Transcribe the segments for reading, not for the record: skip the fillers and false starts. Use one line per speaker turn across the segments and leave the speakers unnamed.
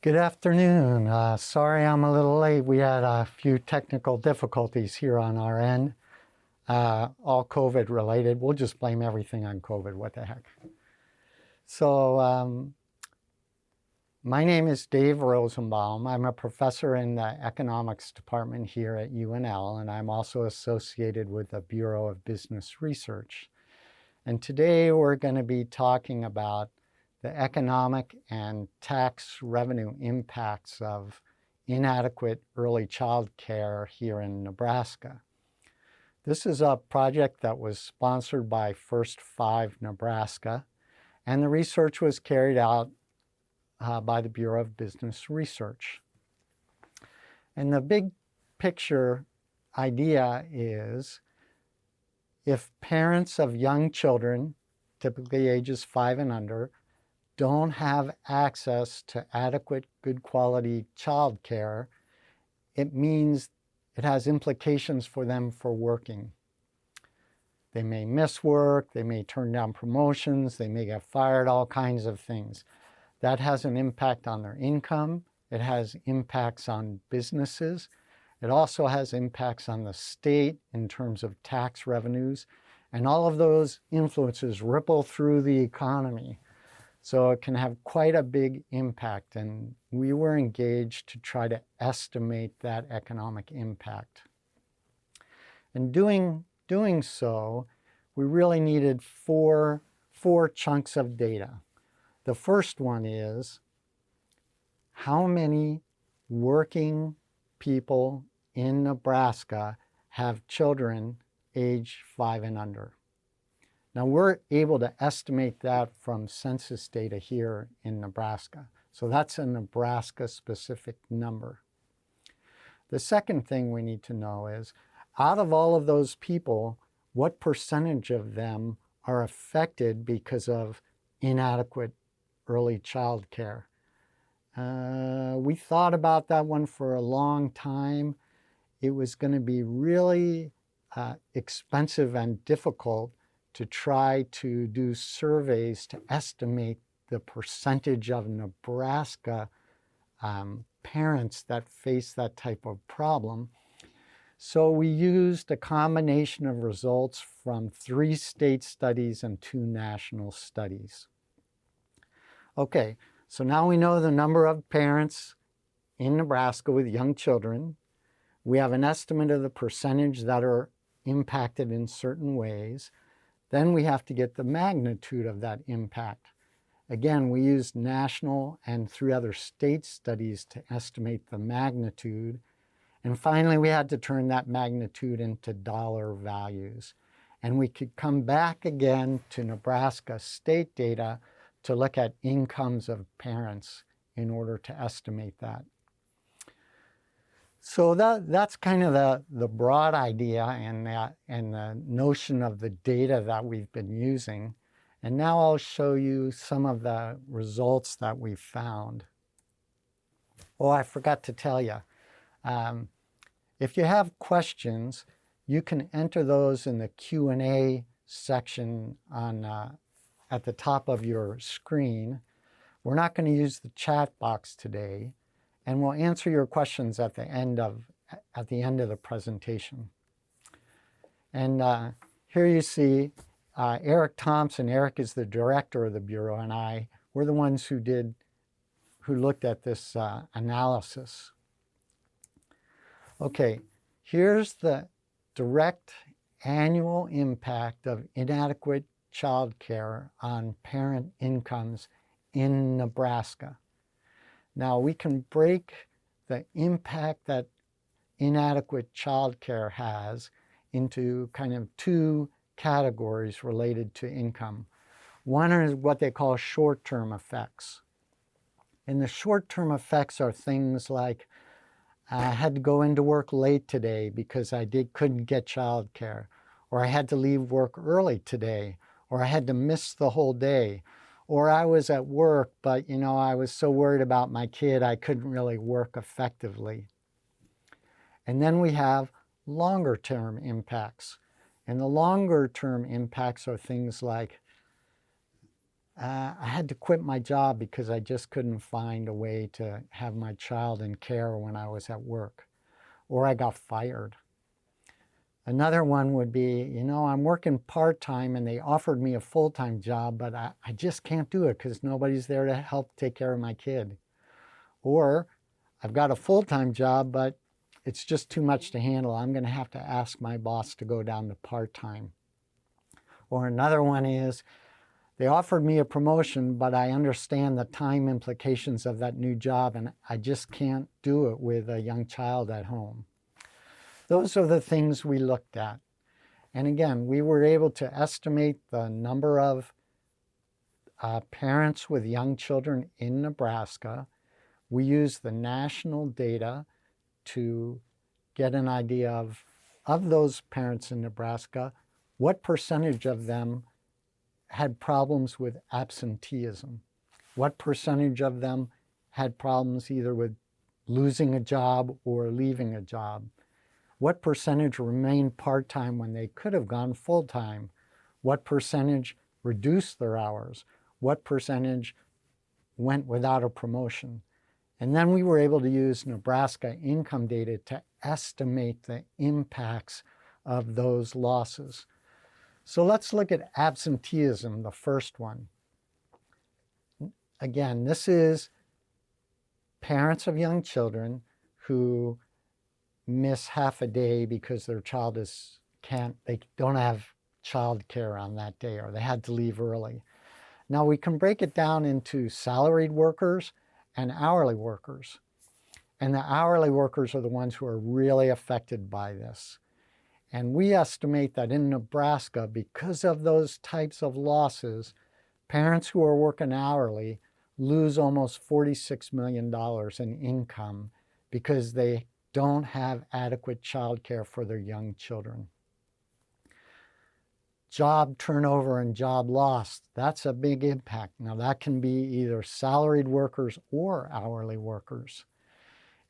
Good afternoon. Sorry I'm a little late. We had a few technical difficulties here on our end, all COVID related. We'll just blame everything on COVID. What the heck? So my name is Dave Rosenbaum. I'm a professor in the economics department here at UNL, and I'm also associated with the Bureau of Business Research. And today we're going to be talking about the economic and tax revenue impacts of inadequate early child care here in Nebraska. This is a project that was sponsored by First 5 Nebraska, and the research was carried out by the Bureau of Business Research. And the big picture idea is if parents of young children, typically ages 5 and under, don't have access to adequate, good quality child care, it means it has implications for them for working. They may miss work, they may turn down promotions, they may get fired, all kinds of things. That has an impact on their income. It has impacts on businesses. It also has impacts on the state in terms of tax revenues. And all of those influences ripple through the economy. So it can have quite a big impact, and we were engaged to try to estimate that economic impact. In doing so, we really needed four chunks of data. The first one is how many working people in Nebraska have children age 5 and under. Now we're able to estimate that from census data here in Nebraska. So that's a Nebraska-specific number. The second thing we need to know is, out of all of those people, what percentage of them are affected because of inadequate early child care? We thought about that one for a long time. It was going to be really expensive and difficult to try to do surveys to estimate the percentage of Nebraska parents that face that type of problem. So we used a combination of results from 3 state studies and 2 national studies. Okay, so now we know the number of parents in Nebraska with young children. We have an estimate of the percentage that are impacted in certain ways. Then we have to get the magnitude of that impact. Again, we used national and 3 other state studies to estimate the magnitude. And finally, we had to turn that magnitude into dollar values. And we could come back again to Nebraska state data to look at incomes of parents in order to estimate that. So that's kind of the broad idea and the notion of the data that we've been using. And now I'll show you some of the results that we found. Oh, I forgot to tell you. If you have questions, you can enter those in the Q&A section at the top of your screen. We're not going to use the chat box today, and we'll answer your questions at the end of the presentation. And here you see Eric Thompson. Eric is the director of the Bureau, and we're the ones who looked at this analysis. Okay, here's the direct annual impact of inadequate child care on parent incomes in Nebraska. Now, we can break the impact that inadequate child care has into kind of 2 categories related to income. One is what they call short-term effects. And the short-term effects are things like, I had to go into work late today because I couldn't get child care, or I had to leave work early today, or I had to miss the whole day, or I was at work, but I was so worried about my kid I couldn't really work effectively. And then we have longer term impacts. And the longer term impacts are things like I had to quit my job because I just couldn't find a way to have my child in care when I was at work, or I got fired. Another one would be, I'm working part-time and they offered me a full-time job, but I just can't do it because nobody's there to help take care of my kid. Or I've got a full-time job, but it's just too much to handle. I'm going to have to ask my boss to go down to part-time. Or another one is, they offered me a promotion, but I understand the time implications of that new job and I just can't do it with a young child at home. Those are the things we looked at. And again, we were able to estimate the number of parents with young children in Nebraska. We used the national data to get an idea of those parents in Nebraska, what percentage of them had problems with absenteeism, what percentage of them had problems either with losing a job or leaving a job, what percentage remained part-time when they could have gone full-time, what percentage reduced their hours, what percentage went without a promotion. And then we were able to use Nebraska income data to estimate the impacts of those losses. So let's look at absenteeism, the first one. Again, this is parents of young children who miss half a day because their child they don't have childcare on that day, or they had to leave early. Now we can break it down into salaried workers and hourly workers. And the hourly workers are the ones who are really affected by this. And we estimate that in Nebraska, because of those types of losses, parents who are working hourly lose almost $46 million in income because they don't have adequate child care for their young children. Job turnover and job loss, that's a big impact. Now that can be either salaried workers or hourly workers.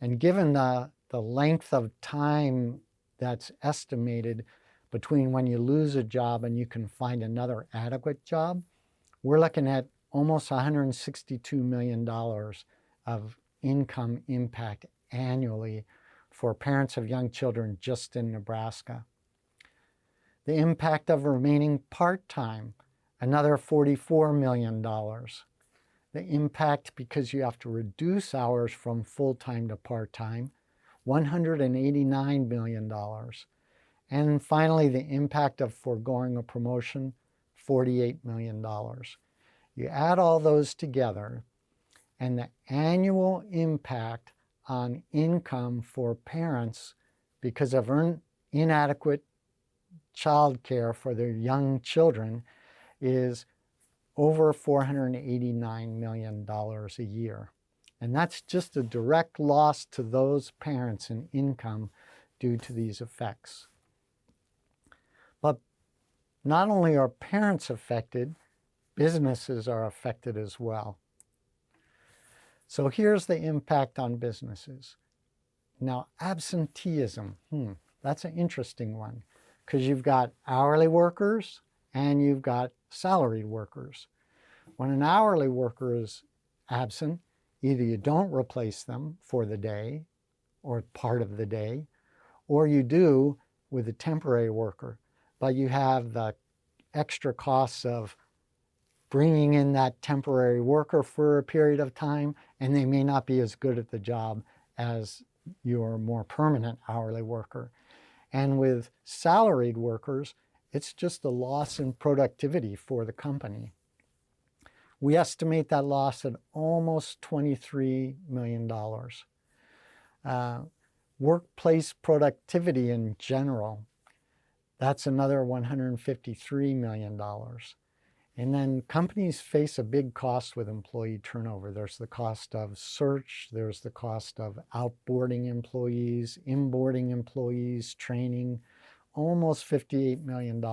And given the length of time that's estimated between when you lose a job and you can find another adequate job, we're looking at almost $162 million of income impact annually for parents of young children just in Nebraska. The impact of remaining part-time, another $44 million. The impact because you have to reduce hours from full-time to part-time, $189 million. And finally, the impact of foregoing a promotion, $48 million. You add all those together, and the annual impact on income for parents because of inadequate child care for their young children is over $489 million a year. And that's just a direct loss to those parents in income due to these effects. But not only are parents affected, businesses are affected as well. So here's the impact on businesses. Now, absenteeism, that's an interesting one because you've got hourly workers and you've got salaried workers. When an hourly worker is absent, either you don't replace them for the day or part of the day, or you do with a temporary worker, but you have the extra costs of bringing in that temporary worker for a period of time, and they may not be as good at the job as your more permanent hourly worker. And with salaried workers, it's just a loss in productivity for the company. We estimate that loss at almost $23 million. Workplace productivity in general, that's another $153 million. And then companies face a big cost with employee turnover. There's the cost of search, there's the cost of outboarding employees, inboarding employees, training, almost $58 million.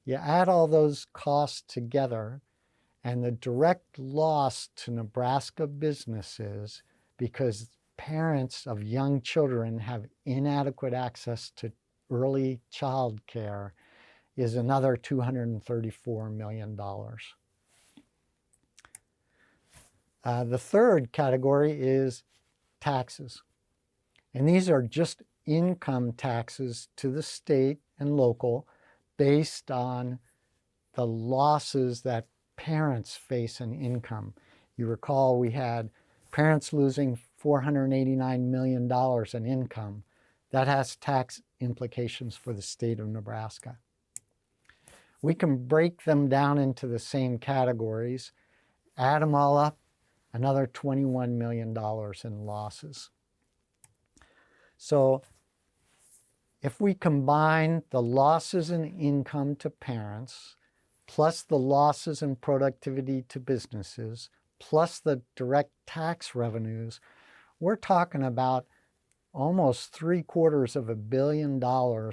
You add all those costs together, and the direct loss to Nebraska businesses because parents of young children have inadequate access to early child care is another $234 million. The third category is taxes. And these are just income taxes to the state and local based on the losses that parents face in income. You recall we had parents losing $489 million in income. That has tax implications for the state of Nebraska. We can break them down into the same categories, add them all up, another $21 million in losses. So if we combine the losses in income to parents, plus the losses in productivity to businesses, plus the direct tax revenues, we're talking about almost $750 million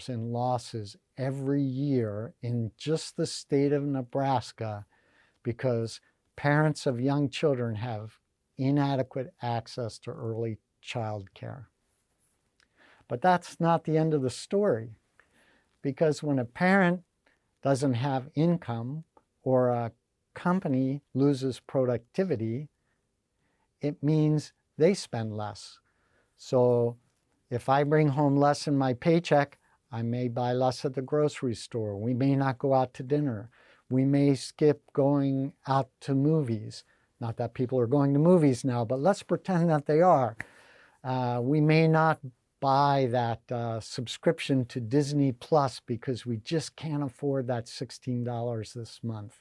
in losses every year in just the state of Nebraska because parents of young children have inadequate access to early child care. But that's not the end of the story, because when a parent doesn't have income or a company loses productivity, it means they spend less. So if I bring home less in my paycheck, I may buy less at the grocery store. We may not go out to dinner. We may skip going out to movies. Not that people are going to movies now, but let's pretend that they are. We may not buy that subscription to Disney Plus because we just can't afford that $16 this month.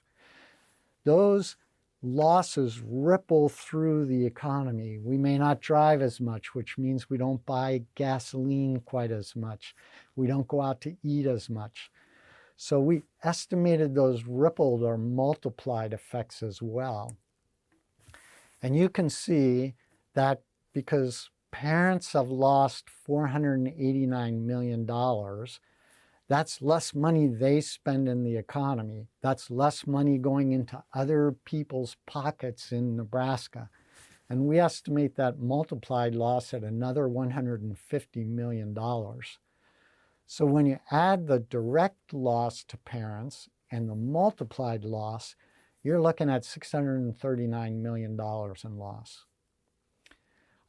Those losses ripple through the economy. We may not drive as much, which means we don't buy gasoline quite as much. We don't go out to eat as much. So we estimated those rippled or multiplied effects as well. And you can see that because parents have lost $489 million, that's less money they spend in the economy. That's less money going into other people's pockets in Nebraska. And we estimate that multiplied loss at another $150 million. So when you add the direct loss to parents and the multiplied loss, you're looking at $639 million in loss.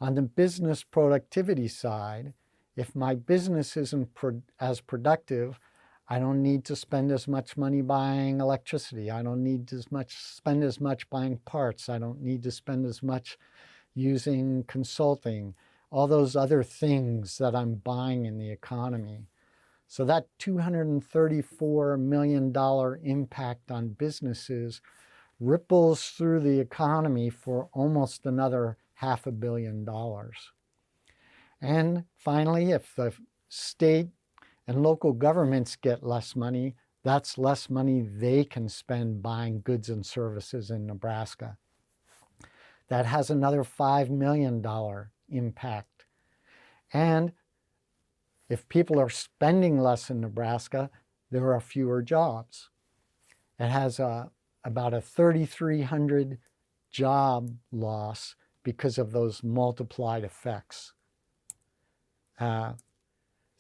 On the business productivity side, if my business isn't as productive, I don't need to spend as much money buying electricity. I don't need to spend as much buying parts. I don't need to spend as much using consulting, all those other things that I'm buying in the economy. So that $234 million impact on businesses ripples through the economy for almost another $500 million. And finally, if the state and local governments get less money, that's less money they can spend buying goods and services in Nebraska. That has another $5 million impact. And if people are spending less in Nebraska, there are fewer jobs. It has about a 3,300 job loss because of those multiplied effects.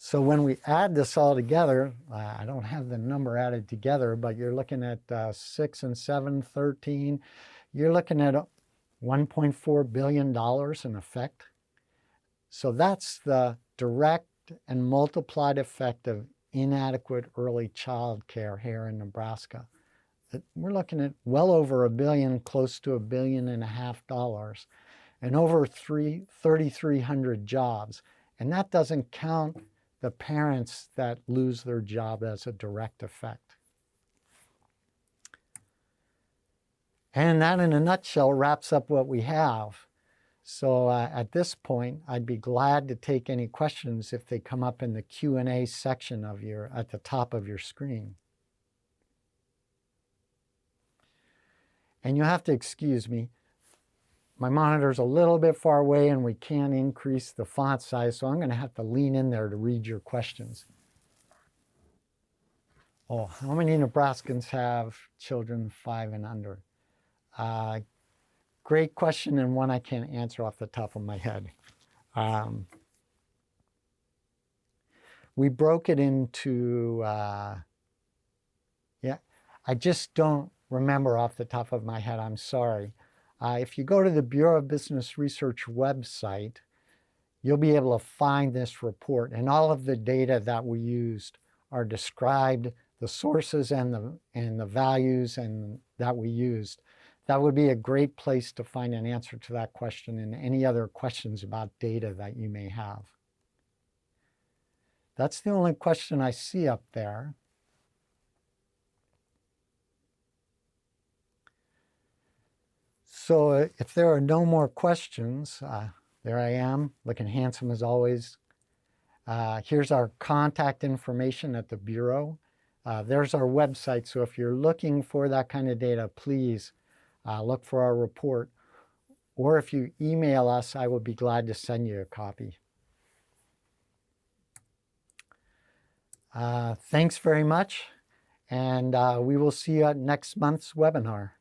So when we add this all together, I don't have the number added together, but you're looking at 6 and 7, 13. You're looking at $1.4 billion in effect. So that's the direct and multiplied effect of inadequate early child care here in Nebraska. We're looking at well over $1 billion, close to $1.5 billion, and over 3,300 jobs. And that doesn't count the parents that lose their job as a direct effect. And that, in a nutshell, wraps up what we have. So at this point, I'd be glad to take any questions if they come up in the Q&A section at the top of your screen. And you have to excuse me. My monitor's a little bit far away and we can't increase the font size, so I'm going to have to lean in there to read your questions. Oh, how many Nebraskans have children 5 and under? Great question, and one I can't answer off the top of my head. We broke it into, I just don't remember off the top of my head, I'm sorry. If you go to the Bureau of Business Research website, you'll be able to find this report, and all of the data that we used are described, the sources and the values that we used. That would be a great place to find an answer to that question and any other questions about data that you may have. That's the only question I see up there. So if there are no more questions, there I am, looking handsome as always. Here's our contact information at the Bureau. There's our website, so if you're looking for that kind of data, please look for our report. Or if you email us, I would be glad to send you a copy. Thanks very much, and we will see you at next month's webinar.